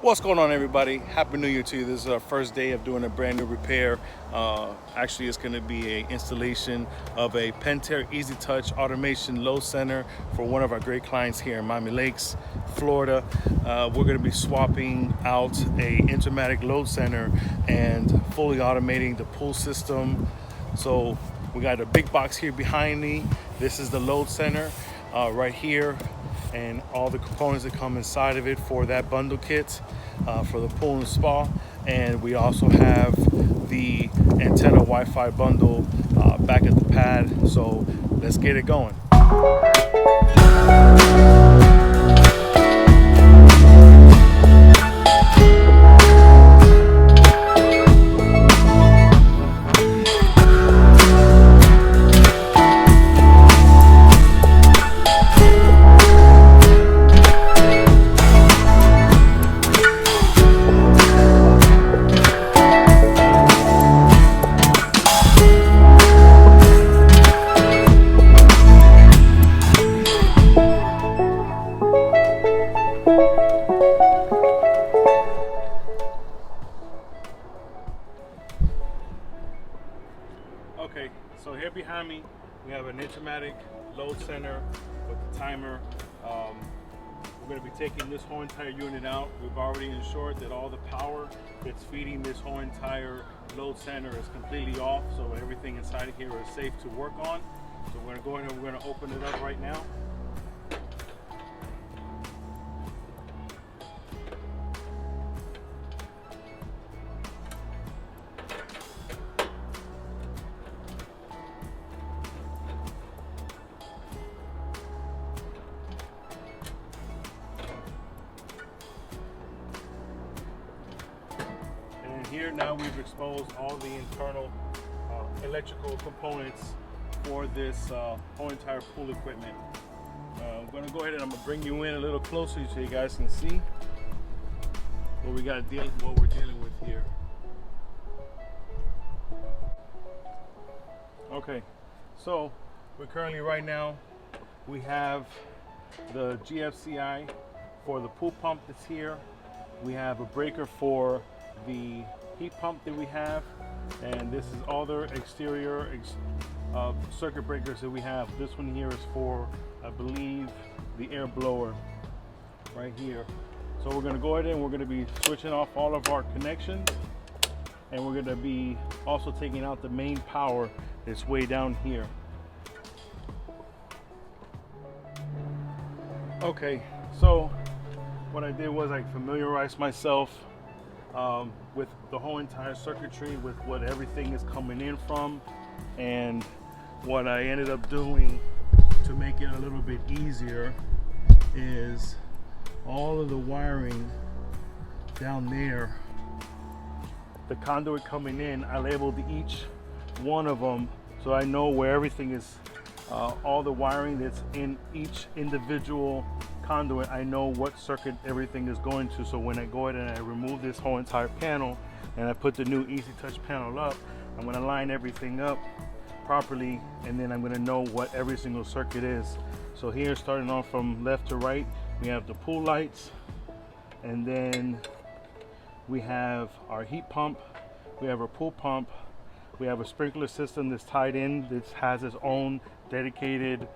What's going on, everybody? Happy New Year to you. This is our first day of doing a brand new repair. Actually, it's going to be an installation of a Pentair EasyTouch automation load center for one of our great clients here in Miami Lakes, Florida. We're going to be swapping out a Intermatic load center and fully automating the pool system. So we got a big box here behind me. This is the load center right here, and all the components that come inside of it for that bundle kit for the pool and spa. And we also have the antenna Wi-Fi bundle back at the pad. So let's get it going. Okay, so here behind me, we have an Intermatic load center with the timer. We're going to be taking this whole entire unit out. We've already ensured that all the power that's feeding this whole entire load center is completely off, so everything inside of here is safe to work on. So we're going to go in and we're going to open it up right now. Here now we've exposed all the internal electrical components for this whole entire pool equipment. I'm going to go ahead and I'm going to bring you in a little closer so you guys can see what we're dealing with here. Okay, so we're currently right now we have the GFCI for the pool pump that's here. We have a breaker for the heat pump that we have, and this is all the exterior circuit breakers that we have. This one here is for, I believe, the air blower right here. So we're going to go ahead and we're going to be switching off all of our connections, and we're going to be also taking out the main power that's way down here. Okay, so what I did was I familiarized myself with the whole entire circuitry, with what everything is coming in from, and what I ended up doing to make it a little bit easier is all of the wiring down there, the conduit coming in, I labeled each one of them so I know where everything is, all the wiring that's in each individual conduit. I know what circuit everything is going to, so when I go ahead and I remove this whole entire panel and I put the new EasyTouch panel up, I'm going to line everything up properly, and then I'm going to know what every single circuit is. So here, starting off from left to right, we have the pool lights, and then we have our heat pump, we have our pool pump, we have a sprinkler system that's tied in, that has its own dedicated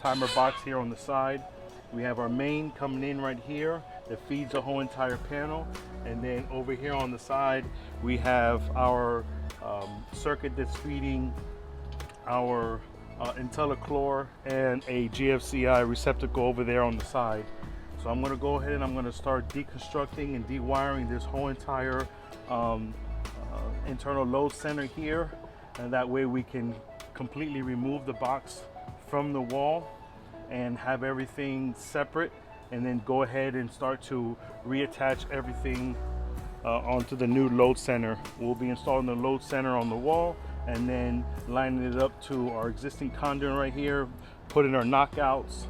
timer box here on the side. We have our main coming in right here that feeds the whole entire panel, and then over here on the side we have our circuit that's feeding our IntelliChlor and a GFCI receptacle over there on the side. So I'm going to go ahead and I'm going to start deconstructing and dewiring this whole entire internal load center here, and that way we can completely remove the box from the wall and have everything separate, and then go ahead and start to reattach everything onto the new load center. We'll be installing the load center on the wall and then lining it up to our existing conduit right here, putting our knockouts,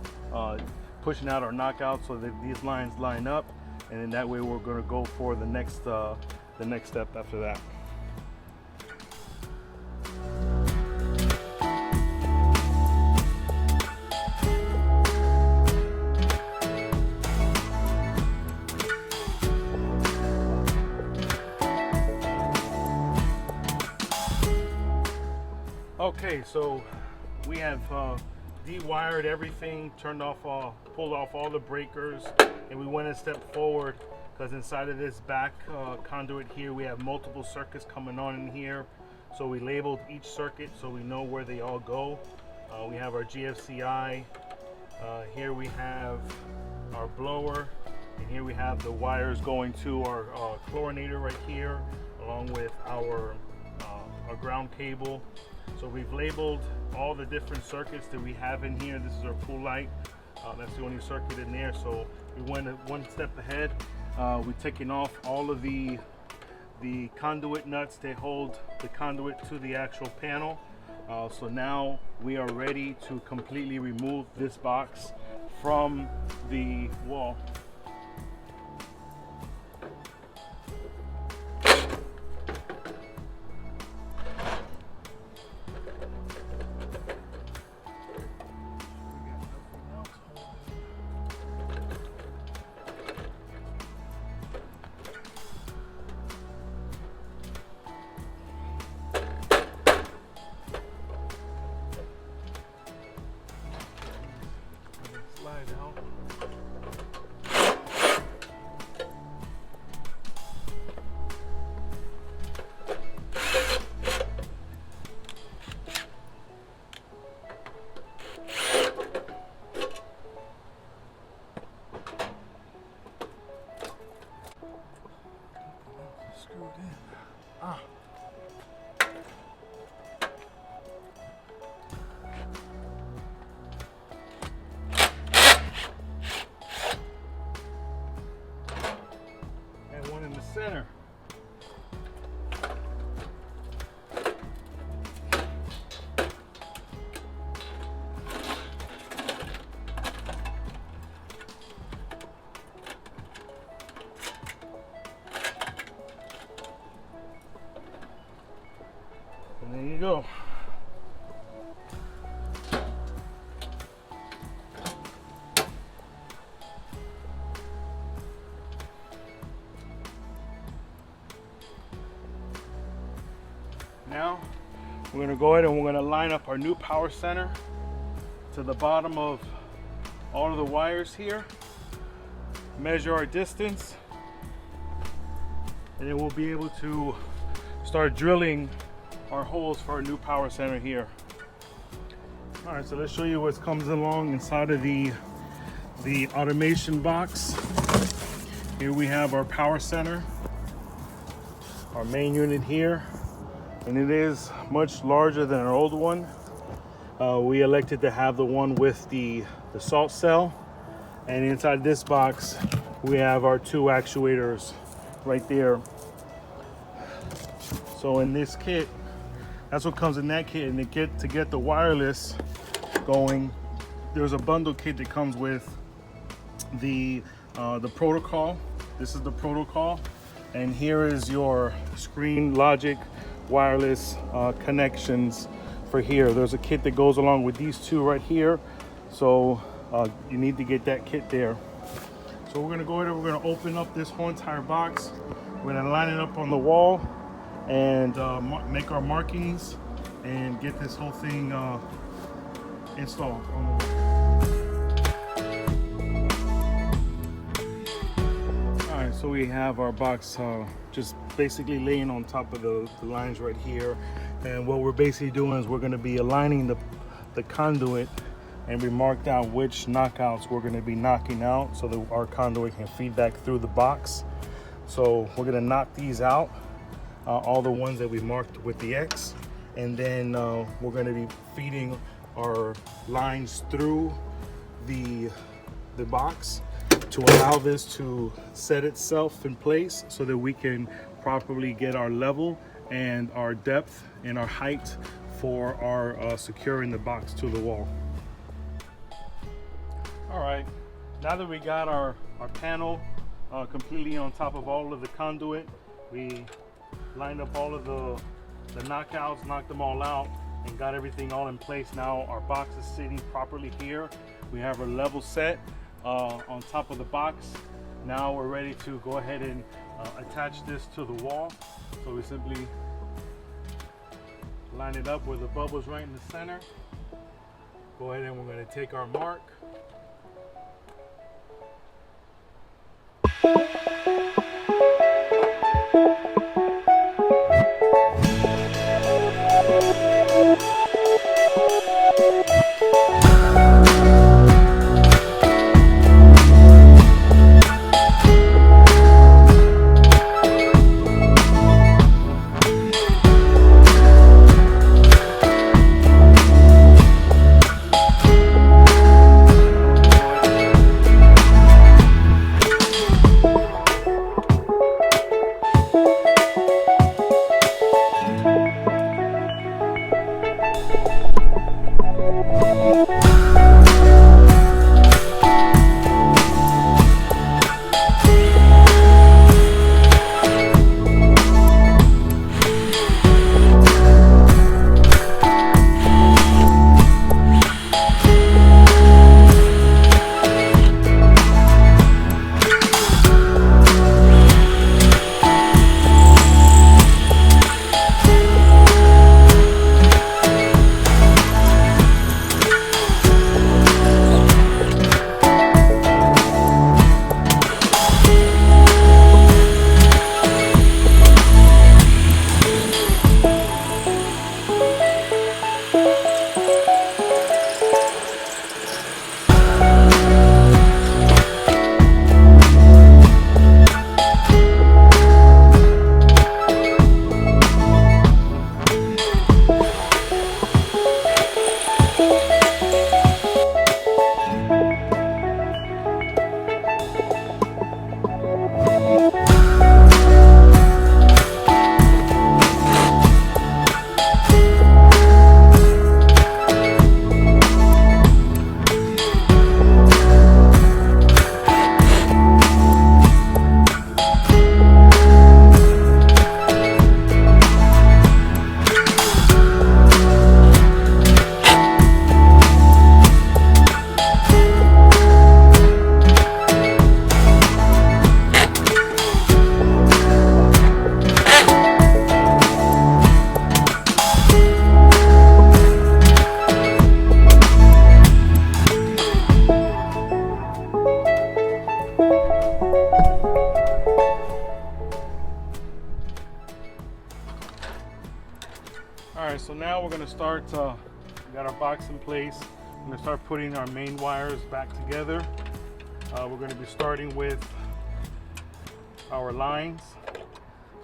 pushing out our knockouts so that these lines line up, and then that way we're going to go for the next step after that. Okay, so we have de-wired everything, pulled off all the breakers, and we went a step forward because inside of this back conduit here, we have multiple circuits coming on in here. So we labeled each circuit so we know where they all go. We have our GFCI. Here we have our blower, and here we have the wires going to our chlorinator right here, along with our ground cable. So we've labeled all the different circuits that we have in here. This is our pool light. That's the only circuit in there. So we went one step ahead. We've taken off all of the conduit nuts that hold the conduit to the actual panel. So now we are ready to completely remove this box from the wall. Slide out. Screwed in. Ah. One in the center. And there you go. Now we're going to go ahead and we're going to line up our new power center to the bottom of all of the wires here, measure our distance, and then we'll be able to start drilling our holes for our new power center here. All right, so let's show you what comes along inside of the automation box. Here we have our power center, our main unit here. And it is much larger than our old one. We elected to have the one with the salt cell. And inside this box, we have our two actuators right there. So in this kit, that's what comes in that kit. And to get the wireless going, there's a bundle kit that comes with the protocol. This is the protocol. And here is your screen logic wireless connections for here. There's a kit that goes along with these two right here, so you need to get that kit there. So we're going to go ahead and we're going to open up this whole entire box. We're going to line it up on the wall and make our markings and get this whole thing installed on the wall. Alright, so we have our box just basically laying on top of the lines right here, and what we're basically doing is we're going to be aligning the conduit, and we marked out which knockouts we're going to be knocking out so that our conduit can feed back through the box. So we're going to knock these out, all the ones that we marked with the X, and then we're going to be feeding our lines through the box to allow this to set itself in place so that we can properly get our level and our depth and our height for our securing the box to the wall. All right, now that we got our panel completely on top of all of the conduit, we lined up all of the knockouts, knocked them all out, and got everything all in place. Now our box is sitting properly here. We have our level set on top of the box. Now we're ready to go ahead and attach this to the wall. So we simply line it up where the bubble's right in the center. Go ahead and we're going to take our mark. Alright, so now we're going to start, we got our box in place. We're going to start putting our main wires back together. We're going to be starting with our lines.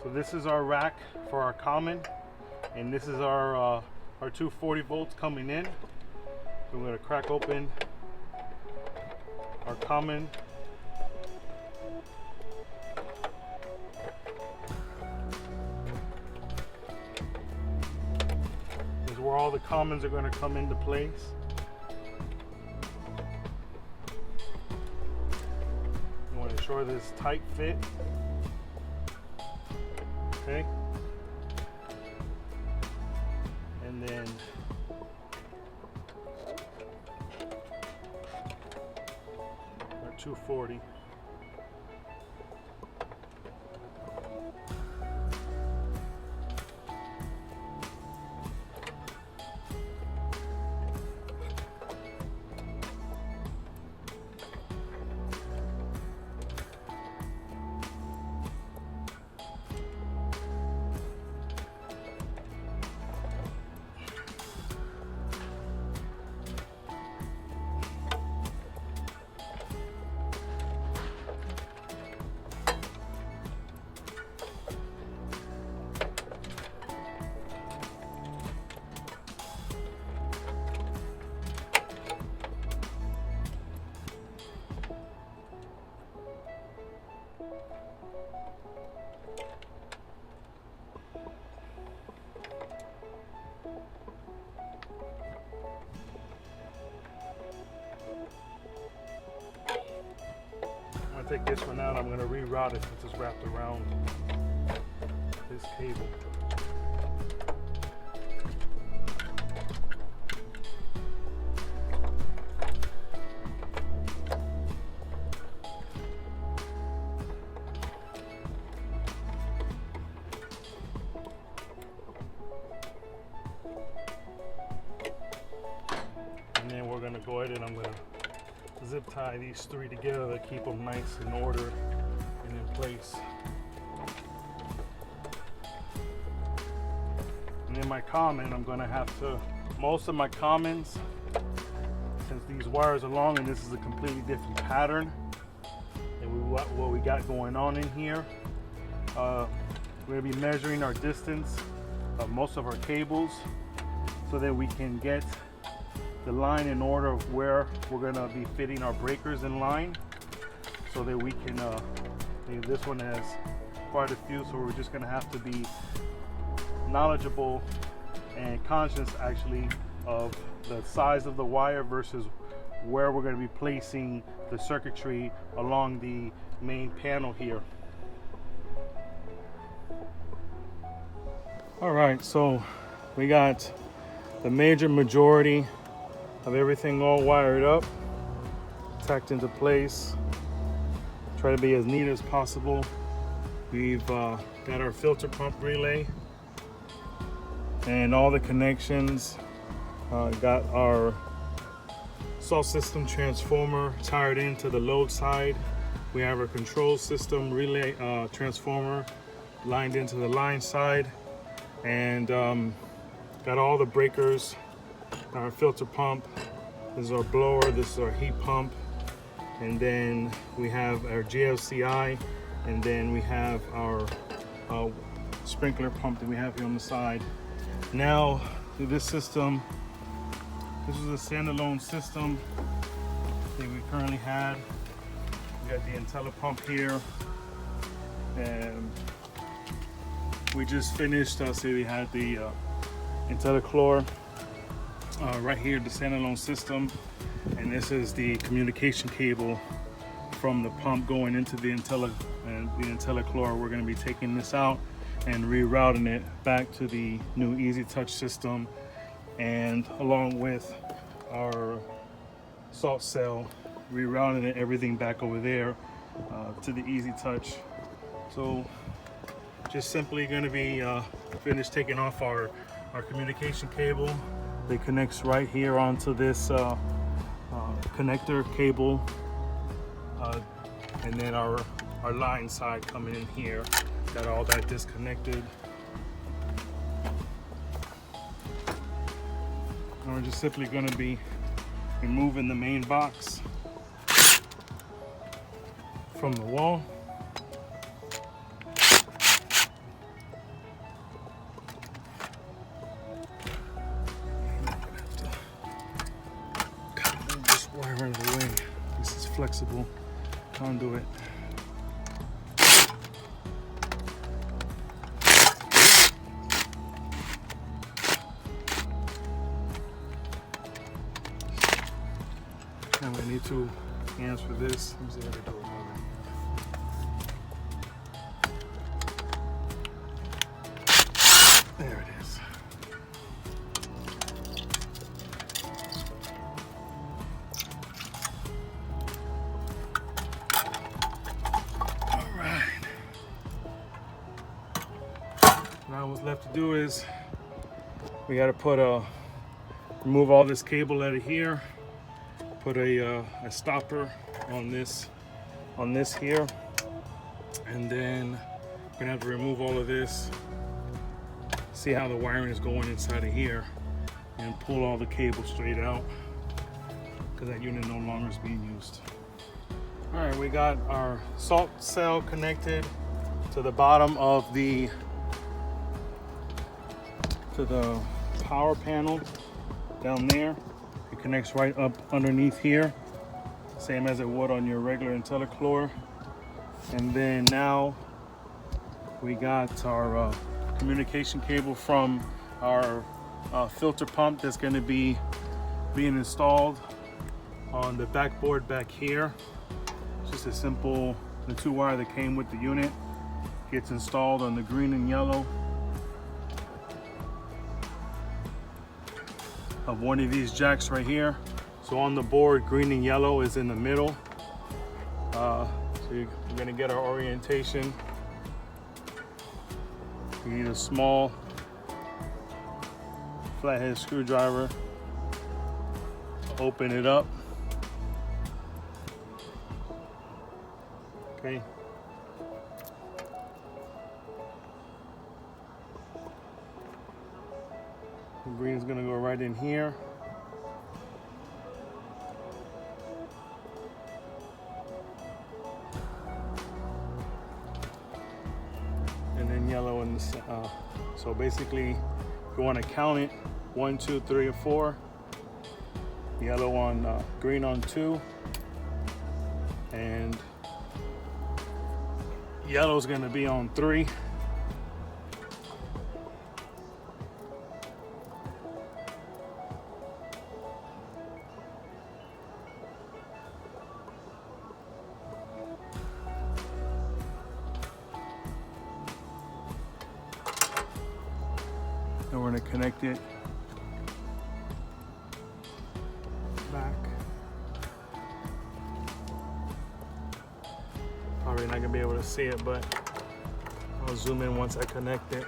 So this is our rack for our common, and this is our 240 volts coming in. So we're going to crack open our common. Where all the commons are going to come into place. You want to ensure this tight fit. Okay. And then our 240. I'm going to take this one out. I'm going to reroute it since it's wrapped around this cable. go ahead and I'm gonna zip tie these three together to keep them nice in order and in place. And in my common, I'm gonna have to, most of my commons, since these wires are long and this is a completely different pattern than what we got going on in here, we're gonna be measuring our distance of most of our cables so that we can get the line in order of where we're gonna be fitting our breakers in line, so that we can, this one has quite a few, so we're just gonna have to be knowledgeable and conscious actually of the size of the wire versus where we're gonna be placing the circuitry along the main panel here. All right, so we got the majority of everything all wired up, tacked into place. Try to be as neat as possible. We've got our filter pump relay and all the connections. Got our salt system transformer tied into the load side. We have our control system relay transformer lined into the line side, and got all the breakers. Our filter pump, this is our blower, this is our heat pump, and then we have our GFCI, and then we have our sprinkler pump that we have here on the side. Now, this system, this is a standalone system that we currently had. We got the Intella pump here, and we just finished, so we had the IntelliChlor right here, the standalone system, and this is the communication cable from the pump going into the Intella and the IntelliChlor. We're going to be taking this out and rerouting it back to the new EasyTouch system, and along with our salt cell, rerouting it, everything back over there to the EasyTouch. So just simply going to be finished taking off our communication cable. It connects right here onto this connector cable, and then our line side coming in here. Got all that disconnected. And we're just simply going to be removing the main box from the wall. Wire out of the way. This is flexible conduit. Now I need 2 hands for this. Let me see how to do it. There it is. Now what's left to do is we got to remove all this cable out of here, put a stopper on this here, and then we're gonna have to remove all of this, see how the wiring is going inside of here, and pull all the cable straight out because that unit no longer is being used. All right, we got our salt cell connected to the bottom of the power panel down there. It connects right up underneath here, same as it would on your regular IntelliChlor. And then now we got our communication cable from our filter pump that's going to be being installed on the backboard back here. It's just a simple, the 2 wire that came with the unit gets installed on the green and yellow of one of these jacks right here. So on the board, green and yellow is in the middle. So you're gonna get our orientation. You need a small flathead screwdriver, open it up. Okay. The green is going to go right in here. And then yellow in the so basically if you want to count it, 1, 2, 3, or 4. Yellow on green on 2, and yellow is going to be on 3. And we're going to connect it back. Probably not going to be able to see it, but I'll zoom in once I connect it.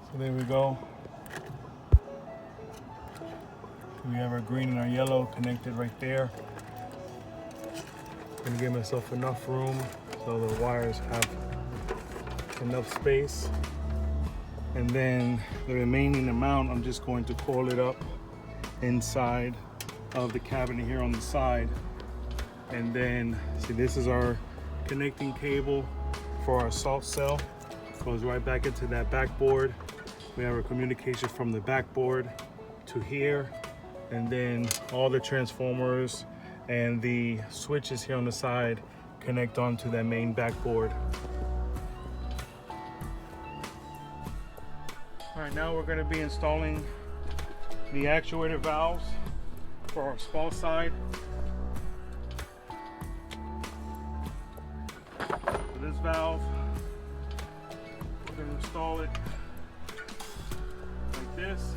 So there we go. We have our green and our yellow connected right there. I'm gonna give myself enough room so the wires have enough space. And then the remaining amount, I'm just going to coil it up inside of the cabinet here on the side. And then, see, this is our connecting cable for our salt cell. Goes right back into that backboard. We have our communication from the backboard to here, and then all the transformers and the switches here on the side connect onto that main backboard. All right, now we're going to be installing the actuator valves for our small side. For this valve, we're going to install it like this,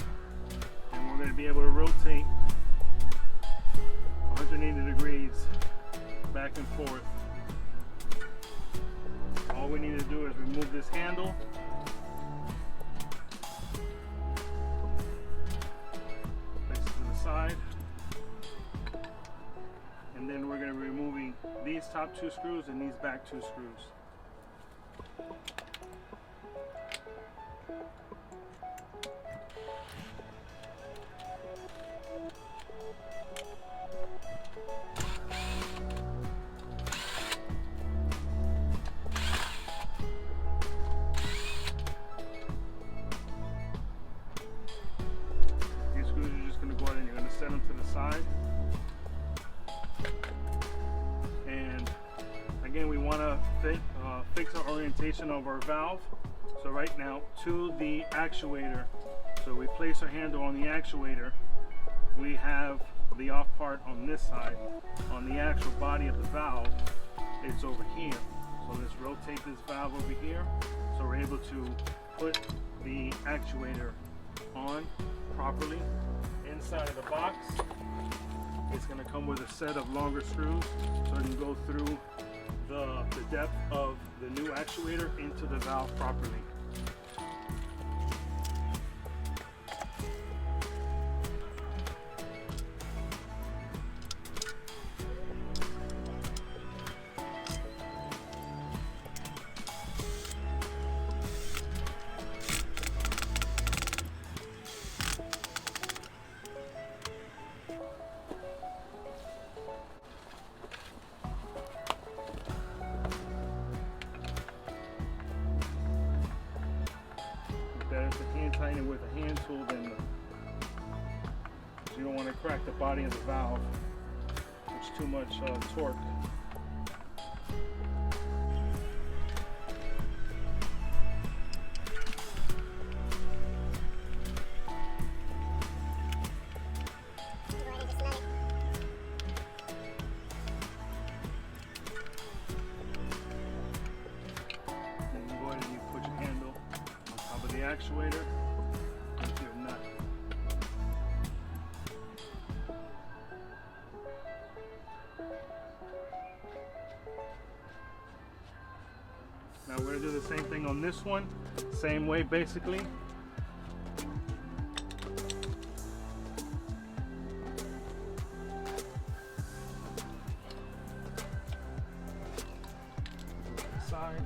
and we're going to be able to rotate 180 degrees back and forth. All we need to do is remove this handle, place it to the side, and then we're going to be removing these top 2 screws and these back 2 screws. These screws are just going to go ahead and you're going to set them to the side. And again, we want to fix our orientation of our valve. So right now, to the actuator, so we place our handle on the actuator, we have the off part on this side. On the actual body of the valve, it's over here. So let's rotate this valve over here so we're able to put the actuator on properly. Inside of the box, it's going to come with a set of longer screws so it can go through the depth of the new actuator into the valve properly. Better to hand tighten it with a hand tool than you don't want to crack the body of the valve. There's too much torque. actuator into your nut. Now we're going to do the same thing on this one, same way basically. Side.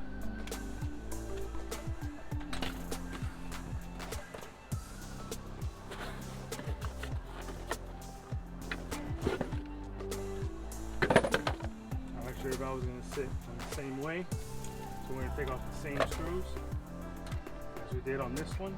Our actuator valve is going to sit on the same way. So we're going to take off the same screws as we did on this one.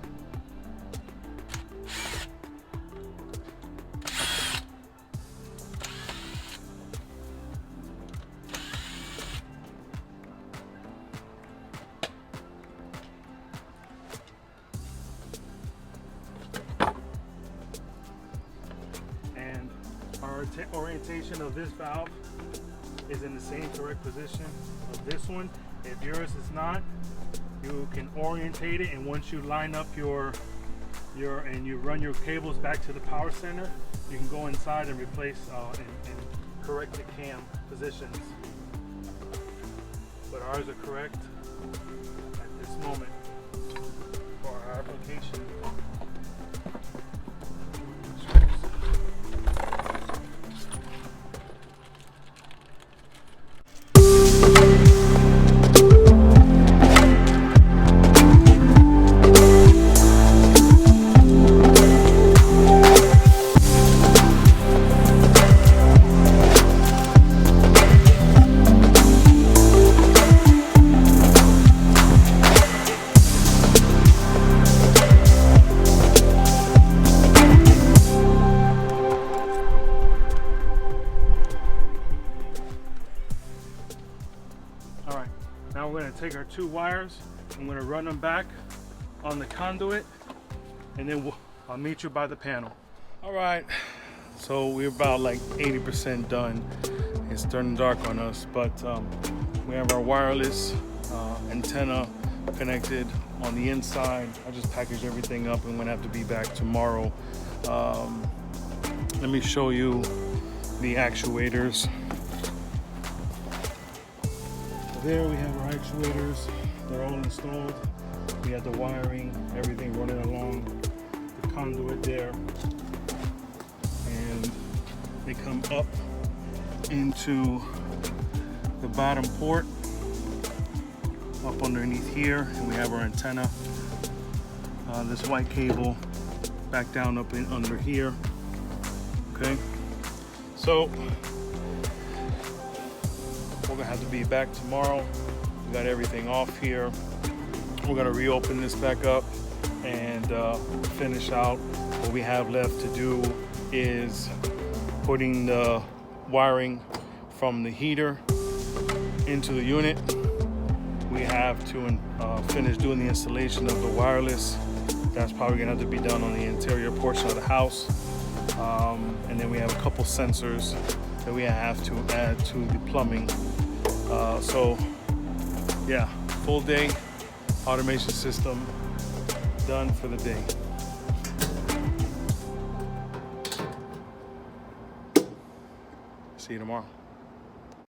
And our orientation of this valve is in the same correct position of this one. If yours is not, you can orientate it, and once you line up and you run your cables back to the power center, you can go inside and replace and correct the cam positions. But ours are correct at this moment for our application. Now we're going to take our two wires, I'm going to run them back on the conduit, and then I'll meet you by the panel. All right, so we're about like 80% done. It's turning dark on us, but we have our wireless antenna connected on the inside. I just packaged everything up and I'm going to have to be back tomorrow. Let me show you the actuators. There we have our actuators, they're all installed. We have the wiring, everything running along the conduit there. And they come up into the bottom port, up underneath here, and we have our antenna. This white cable back down up in under here. Okay, so we're gonna have to be back tomorrow. We got everything off here. We're gonna reopen this back up and finish out. What we have left to do is putting the wiring from the heater into the unit. We have to finish doing the installation of the wireless. That's probably gonna have to be done on the interior portion of the house. And then we have a couple sensors that we have to add to the plumbing. So yeah, full day automation system done for the day. See you tomorrow.